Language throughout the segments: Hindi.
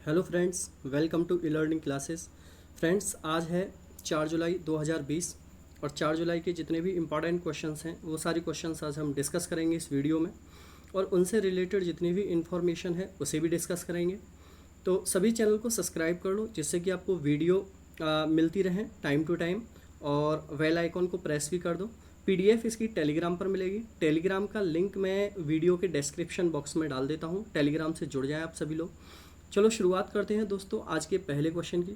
Hello friends, welcome to e learning classes. Friends, आज है 4 जुलाई 2020 और 4 जुलाई के जितने भी इम्पॉर्टेंट क्वेश्चंस हैं वो सारी क्वेश्चंस आज हम डिस्कस करेंगे इस वीडियो में, और उनसे रिलेटेड जितनी भी इन्फॉर्मेशन है उसे भी डिस्कस करेंगे। तो सभी चैनल को सब्सक्राइब कर लो जिससे कि आपको वीडियो मिलती रहें टाइम टू टाइम, और बेल आइकॉन को प्रेस भी कर दो। पीडीएफ इसकी टेलीग्राम पर मिलेगी। टेलीग्राम का लिंक मैं वीडियो के डिस्क्रिप्शन बॉक्स में डाल देता हूँ। टेलीग्राम से जुड़ जाएं आप सभी लोग। चलो शुरुआत करते हैं दोस्तों आज के पहले क्वेश्चन की।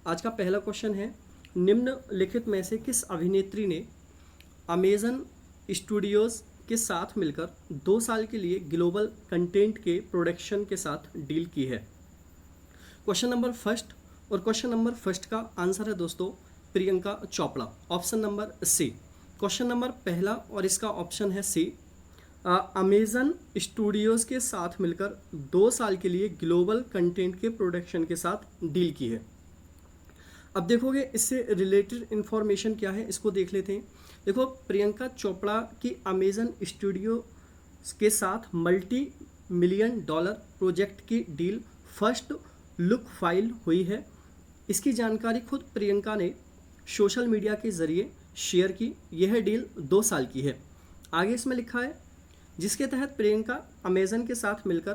आज का पहला क्वेश्चन है, निम्नलिखित में से किस अभिनेत्री ने अमेजन स्टूडियोज़ के साथ मिलकर 2 साल के लिए ग्लोबल कंटेंट के प्रोडक्शन के साथ डील की है? क्वेश्चन नंबर फर्स्ट, और क्वेश्चन नंबर फर्स्ट का आंसर है दोस्तों Priyanka Chopra, option number C. Question number पहला और इसका ऑप्शन है सी, अमेजन स्टूडियोज़ के साथ मिलकर 2 साल के लिए ग्लोबल कंटेंट के प्रोडक्शन के साथ डील की है। अब देखोगे इससे रिलेटेड इन्फॉर्मेशन क्या है, इसको देख लेते हैं। देखो, प्रियंका चोपड़ा की अमेजन स्टूडियो के साथ मल्टी मिलियन डॉलर प्रोजेक्ट की डील फर्स्ट लुक फाइल हुई है। इसकी जानकारी खुद प्रियंका ने सोशल मीडिया के ज़रिए शेयर की। यह डील 2 साल की है। आगे इसमें लिखा है, जिसके तहत प्रियंका अमेजन के साथ मिलकर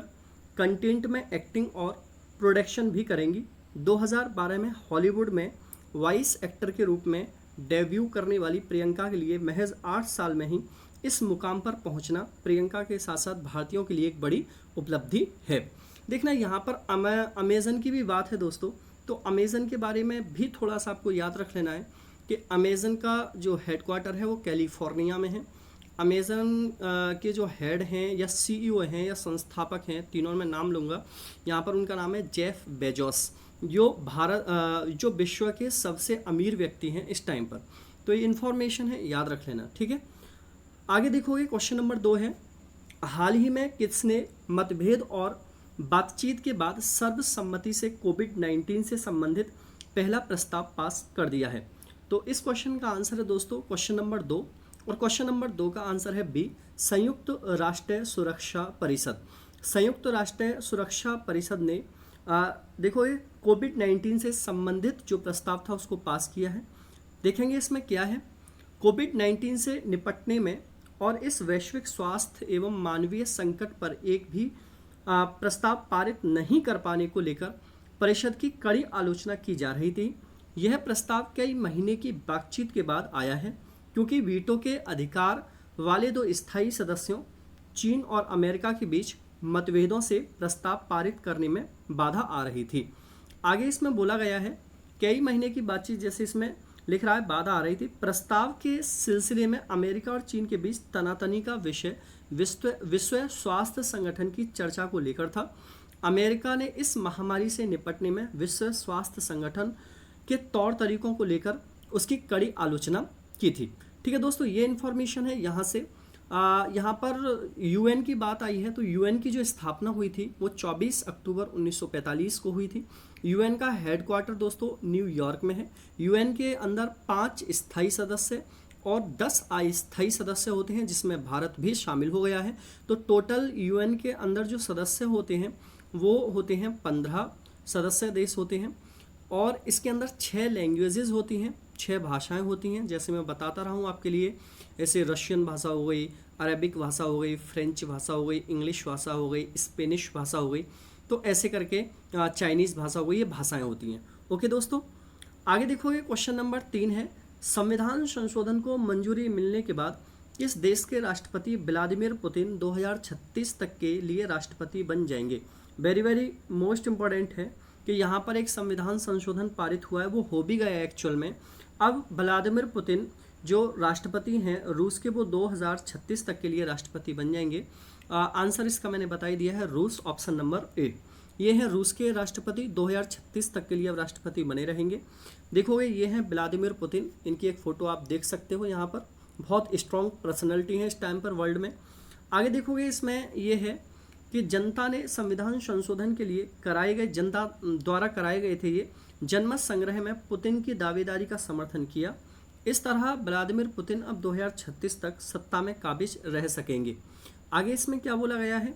कंटेंट में एक्टिंग और प्रोडक्शन भी करेंगी। 2012 में हॉलीवुड में वॉइस एक्टर के रूप में डेब्यू करने वाली प्रियंका के लिए महज 8 साल में ही इस मुकाम पर पहुंचना प्रियंका के साथ साथ भारतीयों के लिए एक बड़ी उपलब्धि है। देखना, यहाँ पर अमेजन की भी बात है दोस्तों, तो अमेजन के बारे में भी थोड़ा सा आपको याद रख लेना है कि अमेजन का जो हेडक्वार्टर है वो कैलिफोर्निया में है। अमेजन के जो हेड हैं या सीईओ हैं या संस्थापक हैं, तीनों में नाम लूँगा। यहाँ पर उनका नाम है जेफ बेजोस, जो विश्व के सबसे अमीर व्यक्ति हैं इस टाइम पर। तो ये इन्फॉर्मेशन है, याद रख लेना, ठीक है। आगे देखोगे क्वेश्चन नंबर 2 है, हाल ही में किसने मतभेद और बातचीत के बाद सर्वसम्मति से कोविड-19 से संबंधित पहला प्रस्ताव पास कर दिया है? तो इस क्वेश्चन का आंसर है दोस्तों क्वेश्चन नंबर 2, और क्वेश्चन नंबर 2 का आंसर है बी, संयुक्त राष्ट्र सुरक्षा परिषद। संयुक्त राष्ट्र सुरक्षा परिषद ने देखो ये कोविड-19 से संबंधित जो प्रस्ताव था उसको पास किया है। देखेंगे इसमें क्या है। कोविड-19 से निपटने में और इस वैश्विक स्वास्थ्य एवं मानवीय संकट पर एक भी प्रस्ताव पारित नहीं कर पाने को लेकर परिषद की कड़ी आलोचना की जा रही थी। यह प्रस्ताव कई महीने की बातचीत के बाद आया है, क्योंकि वीटो के अधिकार वाले 2 स्थायी सदस्यों चीन और अमेरिका के बीच मतभेदों से प्रस्ताव पारित करने में बाधा आ रही थी। आगे इसमें बोला गया है कई महीने की बातचीत, जैसे इसमें लिख रहा है बाधा आ रही थी। प्रस्ताव के सिलसिले में अमेरिका और चीन के बीच तनातनी का विषय विश्व स्वास्थ्य संगठन की चर्चा को लेकर था। अमेरिका ने इस महामारी से निपटने में विश्व स्वास्थ्य संगठन के तौर तरीकों को लेकर उसकी कड़ी आलोचना की थी। ठीक है दोस्तों, ये इन्फॉर्मेशन है। यहाँ से यहाँ पर यूएन की बात आई है, तो यूएन की जो स्थापना हुई थी वो 24 अक्टूबर 1945 को हुई थी। यूएन का हेडक्वार्टर दोस्तों न्यूयॉर्क में है। यूएन के अंदर 5 स्थायी सदस्य और 10 अस्थायी सदस्य होते हैं, जिसमें भारत भी शामिल हो गया है। तो टोटल यूएन के अंदर जो सदस्य होते हैं वो होते हैं 15 सदस्य देश होते हैं, और इसके अंदर 6 लैंग्वेजेस होती हैं, 6 भाषाएं होती हैं। जैसे मैं बताता रहा हूँ आपके लिए, ऐसे रशियन भाषा हो गई, अरेबिक भाषा हो गई, फ्रेंच भाषा हो गई, इंग्लिश भाषा हो गई, स्पेनिश भाषा हो गई, तो ऐसे करके चाइनीज़ भाषा हो गई, ये भाषाएं होती हैं। ओके दोस्तों, आगे देखोगे क्वेश्चन नंबर 3 है, संविधान संशोधन को मंजूरी मिलने के बाद इस देश के राष्ट्रपति व्लादिमीर पुतिन 2036 तक के लिए राष्ट्रपति बन जाएंगे। वेरी वेरी मोस्ट इम्पॉर्टेंट है कि यहाँ पर एक संविधान संशोधन पारित हुआ है, वो हो भी गया एक्चुअल में। अब व्लादिमीर पुतिन जो राष्ट्रपति हैं रूस के, वो 2036 तक के लिए राष्ट्रपति बन जाएंगे। आंसर इसका मैंने बता ही दिया है, रूस, ऑप्शन नंबर ए। ये है रूस के राष्ट्रपति, 2036 तक के लिए अब राष्ट्रपति बने रहेंगे। देखोगे ये हैं व्लादिमीर पुतिन, इनकी एक फ़ोटो आप देख सकते हो यहाँ पर। बहुत स्ट्रॉन्ग पर्सनैलिटी है इस टाइम पर वर्ल्ड में। आगे देखोगे इसमें ये है कि जनता ने संविधान संशोधन के लिए जनता द्वारा कराए गए थे ये जनमत संग्रह में पुतिन की दावेदारी का समर्थन किया। इस तरह व्लादिमीर पुतिन अब 2036 तक सत्ता में काबिज रह सकेंगे। आगे इसमें क्या बोला गया है,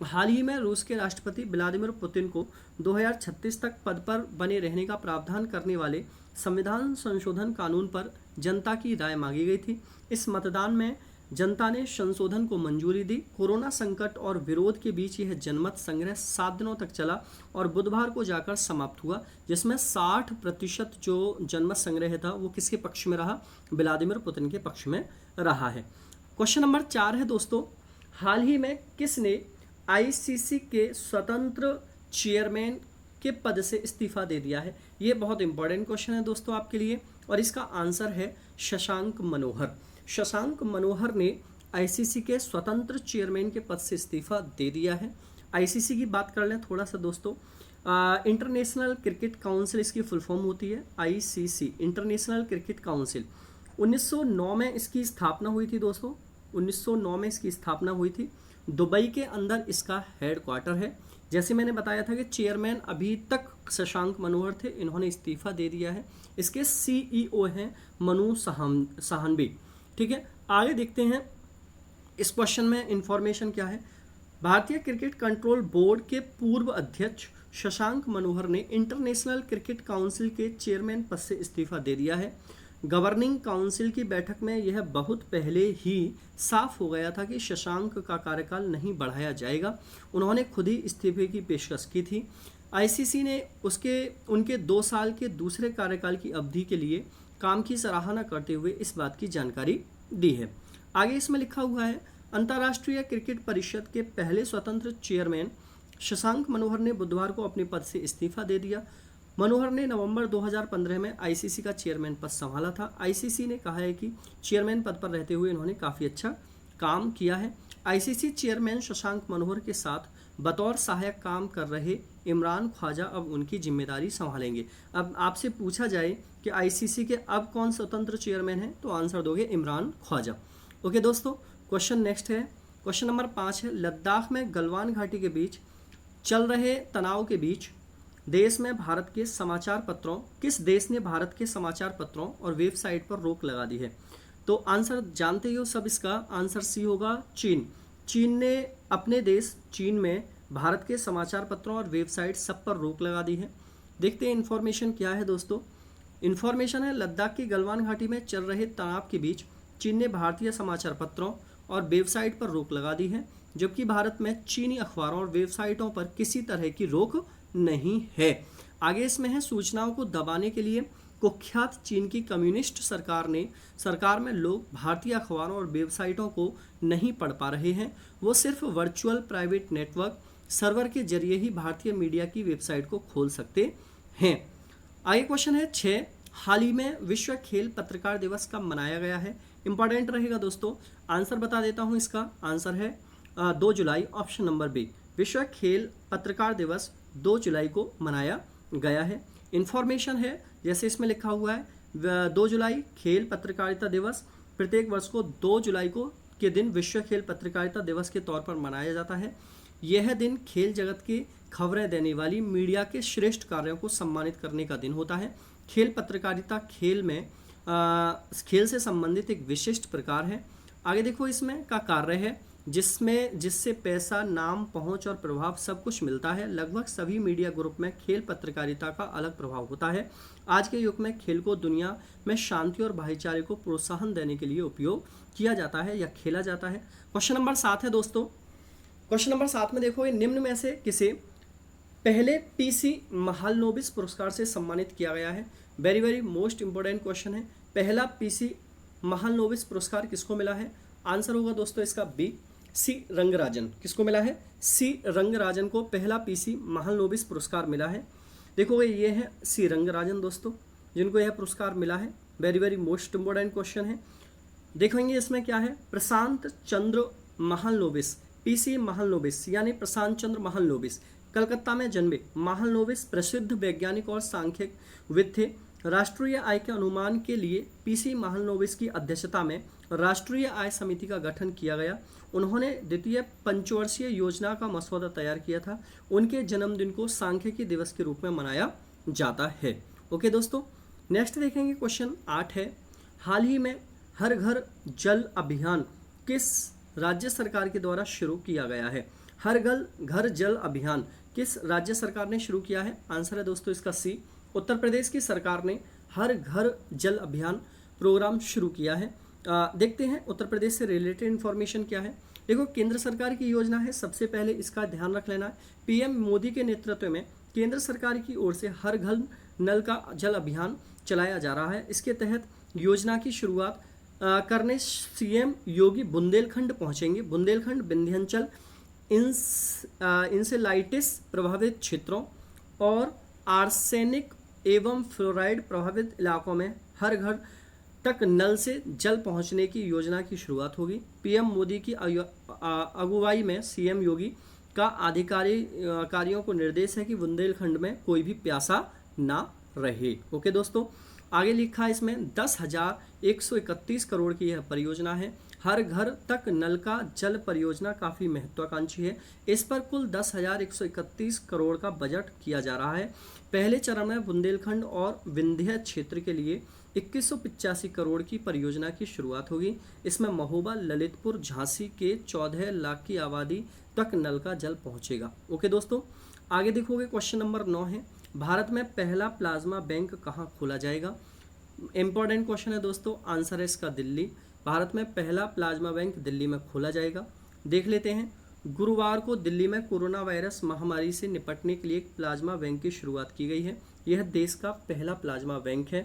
हाल ही में रूस के राष्ट्रपति व्लादिमीर पुतिन को 2036 तक पद पर बने रहने का प्रावधान करने वाले संविधान संशोधन कानून पर जनता की राय मांगी गई थी। इस मतदान में जनता ने संशोधन को मंजूरी दी। कोरोना संकट और विरोध के बीच यह जनमत संग्रह 7 दिनों तक चला और बुधवार को जाकर समाप्त हुआ, जिसमें 60% जो जनमत संग्रह था वो किसके पक्ष में रहा? व्लादिमीर पुतिन के पक्ष में रहा है। क्वेश्चन नंबर 4 है दोस्तों, हाल ही में किसने आईसीसी के स्वतंत्र चेयरमैन के पद से इस्तीफा दे दिया है? ये बहुत इंपॉर्टेंट क्वेश्चन है दोस्तों आपके लिए, और इसका आंसर है शशांक मनोहर। शशांक मनोहर ने आईसीसी के स्वतंत्र चेयरमैन के पद से इस्तीफा दे दिया है। आईसीसी की बात कर लें थोड़ा सा दोस्तों। इंटरनेशनल क्रिकेट काउंसिल इसकी फुल फॉर्म होती है, आईसीसी, इंटरनेशनल क्रिकेट काउंसिल। 1909 में इसकी स्थापना हुई थी दोस्तों, 1909 में इसकी स्थापना हुई थी। दुबई के अंदर इसका हेडक्वार्टर है। जैसे मैंने बताया था कि चेयरमैन अभी तक शशांक मनोहर थे, इन्होंने इस्तीफा दे दिया है। इसके सीईओ हैं मनु साहनवी। ठीक है, आगे देखते हैं इस क्वेश्चन में इंफॉर्मेशन क्या है। भारतीय क्रिकेट कंट्रोल बोर्ड के पूर्व अध्यक्ष शशांक मनोहर ने इंटरनेशनल क्रिकेट काउंसिल के चेयरमैन पद से इस्तीफा दे दिया है। गवर्निंग काउंसिल की बैठक में यह बहुत पहले ही साफ हो गया था कि शशांक का कार्यकाल नहीं बढ़ाया जाएगा। उन्होंने खुद ही इस्तीफे की पेशकश की थी। आईसीसी ने उनके 2 साल के दूसरे कार्यकाल की अवधि के लिए काम की सराहना करते हुए इस बात की जानकारी दी है। आगे इसमें लिखा हुआ है, अंतर्राष्ट्रीय क्रिकेट परिषद के पहले स्वतंत्र चेयरमैन शशांक मनोहर ने बुधवार को अपने पद से इस्तीफा दे दिया। मनोहर ने नवंबर 2015 में आईसीसी का चेयरमैन पद संभाला था। आईसीसी ने कहा है कि चेयरमैन पद पर रहते हुए इन्होंने काफ़ी अच्छा काम किया है। आईसीसी चेयरमैन शशांक मनोहर के साथ बतौर सहायक काम कर रहे इमरान ख्वाजा अब उनकी जिम्मेदारी संभालेंगे। अब आपसे पूछा जाए कि आईसीसी के अब कौन स्वतंत्र चेयरमैन है, तो आंसर दोगे इमरान ख्वाजा। ओके दोस्तों, क्वेश्चन नेक्स्ट है, क्वेश्चन नंबर 5 है, लद्दाख में गलवान घाटी के बीच चल रहे तनाव के बीच देश में भारत के समाचार पत्रों, किस देश ने भारत के समाचार पत्रों और वेबसाइट पर रोक लगा दी है? तो आंसर जानते ही हो सब, इसका आंसर सी होगा, चीन। चीन ने अपने देश चीन में भारत के समाचार पत्रों और वेबसाइट सब पर रोक लगा दी है। देखते हैं इन्फॉर्मेशन क्या है दोस्तों। इन्फॉर्मेशन है, लद्दाख की गलवान घाटी में चल रहे तनाव के बीच चीन ने भारतीय समाचार पत्रों और वेबसाइट पर रोक लगा दी है, जबकि भारत में चीनी अखबारों और वेबसाइटों पर किसी तरह की रोक नहीं है। आगे इसमें है, सूचनाओं को दबाने के लिए कुख्यात चीन की कम्युनिस्ट सरकार में लोग भारतीय अखबारों और वेबसाइटों को नहीं पढ़ पा रहे हैं। वो सिर्फ वर्चुअल प्राइवेट नेटवर्क सर्वर के जरिए ही भारतीय मीडिया की वेबसाइट को खोल सकते हैं। आगे क्वेश्चन है 6, हाल ही में विश्व खेल पत्रकार दिवस कब मनाया गया है? इंपॉर्टेंट रहेगा दोस्तों, आंसर बता देता हूँ। इसका आंसर है 2 जुलाई, ऑप्शन नंबर बी। विश्व खेल पत्रकार दिवस 2 जुलाई को मनाया गया है। इन्फॉर्मेशन है, जैसे इसमें लिखा हुआ है 2 जुलाई खेल पत्रकारिता दिवस प्रत्येक वर्ष को 2 जुलाई को के दिन विश्व खेल पत्रकारिता दिवस के तौर पर मनाया जाता है। यह दिन खेल जगत की खबरें देने वाली मीडिया के श्रेष्ठ कार्यों को सम्मानित करने का दिन होता है। खेल पत्रकारिता खेल से संबंधित एक विशिष्ट प्रकार है। आगे देखो, इसमें का कार्य है जिससे पैसा, नाम, पहुंच और प्रभाव सब कुछ मिलता है। लगभग सभी मीडिया ग्रुप में खेल पत्रकारिता का अलग प्रभाव होता है। आज के युग में खेल को दुनिया में शांति और भाईचारे को प्रोत्साहन देने के लिए उपयोग किया जाता है या खेला जाता है। क्वेश्चन नंबर 7 है दोस्तों। क्वेश्चन नंबर 7 में देखो, निम्न में से किसे पहले पीसी महालनोबिस पुरस्कार से सम्मानित किया गया है? Very very most important question है। पहला पीसी महालनोबिस पुरस्कार किसको मिला है? आंसर होगा दोस्तों इसका बी, सी रंगराजन। किसको मिला है? सी रंगराजन को पहला पीसी महालनोबिस पुरस्कार मिला है। देखो ये है सी रंगराजन दोस्तों, जिनको यह पुरस्कार मिला है। Very very most important question है। देखेंगे इसमें क्या है, प्रशांत चंद्र महालनोबिस, पीसी महालनोबिस यानी प्रशांत चंद्र महालनोबिस कलकत्ता में जन्मे महालनोबिस प्रसिद्ध वैज्ञानिक और सांख्यिकविद थे। राष्ट्रीय आय के अनुमान के लिए पीसी महालनोबिस की अध्यक्षता में राष्ट्रीय आय समिति का गठन किया गया। उन्होंने द्वितीय पंचवर्षीय योजना का मसौदा तैयार किया था। उनके जन्मदिन को सांख्यिकी दिवस के रूप में मनाया जाता है। ओके दोस्तों, नेक्स्ट देखेंगे क्वेश्चन 8 है, हाल ही में हर घर जल अभियान किस राज्य सरकार के द्वारा शुरू किया गया है? हर घर जल अभियान किस राज्य सरकार ने शुरू किया है? आंसर है दोस्तों इसका सी, उत्तर प्रदेश की सरकार ने हर घर जल अभियान प्रोग्राम शुरू किया है। देखते हैं उत्तर प्रदेश से रिलेटेड इन्फॉर्मेशन क्या है। देखो, केंद्र सरकार की योजना है, सबसे पहले इसका ध्यान रख लेना है। पीएम मोदी के नेतृत्व में केंद्र सरकार की ओर से हर घर नल का जल अभियान चलाया जा रहा है। इसके तहत योजना की शुरुआत करने सीएम योगी बुंदेलखंड पहुंचेंगे। बुंदेलखंड विंध्याचल इंसेलाइटिस प्रभावित क्षेत्रों और आर्सेनिक एवं फ्लोराइड प्रभावित इलाकों में हर घर तक नल से जल पहुंचने की योजना की शुरुआत होगी। पीएम मोदी की अगुवाई में सीएम योगी का अधिकारियों को निर्देश है कि बुंदेलखंड में कोई भी प्यासा ना रहे। ओके दोस्तों, आगे लिखा है इसमें 10,131 करोड़ की यह परियोजना है। हर घर तक नल का जल परियोजना काफ़ी महत्वाकांक्षी है। इस पर कुल 10,131 करोड़ का बजट किया जा रहा है। पहले चरण में बुंदेलखंड और विंध्य क्षेत्र के लिए 2185 करोड़ की परियोजना की शुरुआत होगी। इसमें महोबा, ललितपुर, झांसी के 14 लाख की आबादी तक नल का जल पहुंचेगा। ओके दोस्तों, आगे देखोगे क्वेश्चन नंबर 9 है, भारत में पहला प्लाज्मा बैंक कहाँ खोला जाएगा? इंपॉर्टेंट क्वेश्चन है दोस्तों, आंसर है इसका दिल्ली। भारत में पहला प्लाज्मा बैंक दिल्ली में खोला जाएगा। देख लेते हैं, गुरुवार को दिल्ली में कोरोना वायरस महामारी से निपटने के लिए एक प्लाज्मा बैंक की शुरुआत की गई है। यह देश का पहला प्लाज्मा बैंक है।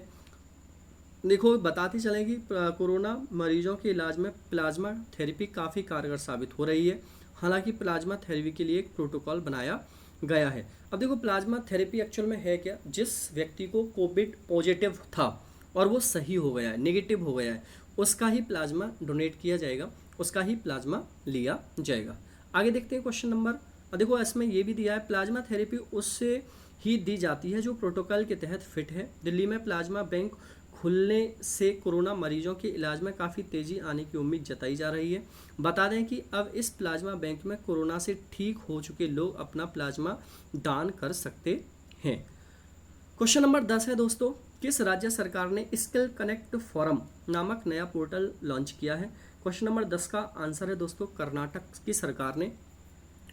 देखो, बताते चलें कि कोरोना मरीजों के इलाज में प्लाज्मा थेरेपी काफ़ी कारगर साबित हो रही है। हालांकि प्लाज्मा थेरेपी के लिए एक प्रोटोकॉल बनाया गया है। अब देखो, प्लाज्मा थेरेपी एक्चुअल में है क्या? जिस व्यक्ति को कोविड पॉजिटिव था और वो सही हो गया है, नेगेटिव हो गया है, उसका ही प्लाज्मा डोनेट किया जाएगा, उसका ही प्लाज्मा लिया जाएगा। आगे देखते हैं क्वेश्चन नंबर, देखो इसमें ये भी दिया है, प्लाज्मा थेरेपी उससे ही दी जाती है जो प्रोटोकॉल के तहत फिट है। दिल्ली में प्लाज्मा बैंक खुलने से कोरोना मरीजों के इलाज में काफ़ी तेज़ी आने की उम्मीद जताई जा रही है। बता दें कि अब इस प्लाज्मा बैंक में कोरोना से ठीक हो चुके लोग अपना प्लाज्मा दान कर सकते हैं। क्वेश्चन नंबर 10 है दोस्तों, किस राज्य सरकार ने स्किल कनेक्ट फोरम नामक नया पोर्टल लॉन्च किया है? क्वेश्चन नंबर 10 का आंसर है दोस्तों कर्नाटक की सरकार ने।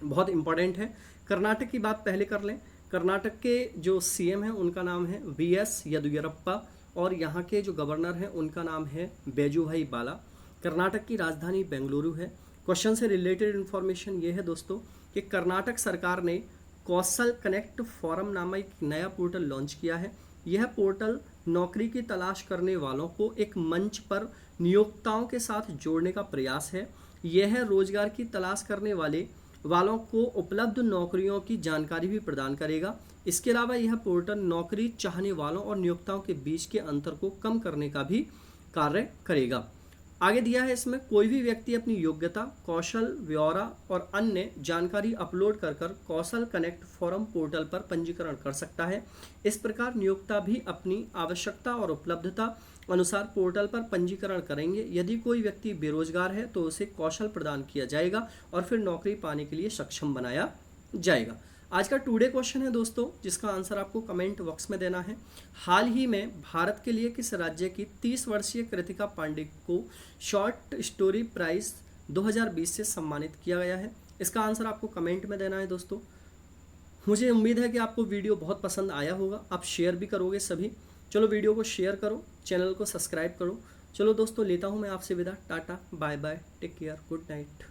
बहुत इंपॉर्टेंट है, कर्नाटक की बात पहले कर लें। कर्नाटक के जो सीएम हैं उनका नाम है वीएस येदियुरप्पा और यहाँ के जो गवर्नर हैं उनका नाम है बेजुभाई बाला। कर्नाटक की राजधानी बेंगलुरु है। क्वेश्चन से रिलेटेड इन्फॉर्मेशन ये है दोस्तों कि कर्नाटक सरकार ने कौशल कनेक्ट फोरम नामक एक नया पोर्टल लॉन्च किया है। यह पोर्टल नौकरी की तलाश करने वालों को एक मंच पर नियोक्ताओं के साथ जोड़ने का प्रयास है। यह रोजगार की तलाश करने वालों को उपलब्ध नौकरियों की जानकारी भी प्रदान करेगा। इसके अलावा यह पोर्टल नौकरी चाहने वालों और नियोक्ताओं के बीच के अंतर को कम करने का भी कार्य करेगा। आगे दिया है इसमें, कोई भी व्यक्ति अपनी योग्यता, कौशल, ब्यौरा और अन्य जानकारी अपलोड कर कौशल कनेक्ट फोरम पोर्टल पर पंजीकरण कर सकता है। इस प्रकार नियोक्ता भी अपनी आवश्यकता और उपलब्धता अनुसार पोर्टल पर पंजीकरण करेंगे। यदि कोई व्यक्ति बेरोजगार है तो उसे कौशल प्रदान किया जाएगा और फिर नौकरी पाने के लिए सक्षम बनाया जाएगा। आज का टुडे क्वेश्चन है दोस्तों, जिसका आंसर आपको कमेंट बॉक्स में देना है। हाल ही में भारत के लिए किस राज्य की 30 वर्षीय कृतिका पांडे को शॉर्ट स्टोरी प्राइज 2020 से सम्मानित किया गया है? इसका आंसर आपको कमेंट में देना है दोस्तों। मुझे उम्मीद है कि आपको वीडियो बहुत पसंद आया होगा, आप शेयर भी करोगे सभी। चलो वीडियो को शेयर करो, चैनल को सब्सक्राइब करो। चलो दोस्तों, लेता हूँ मैं आपसे विदा। Tata, bye bye, take care, good night.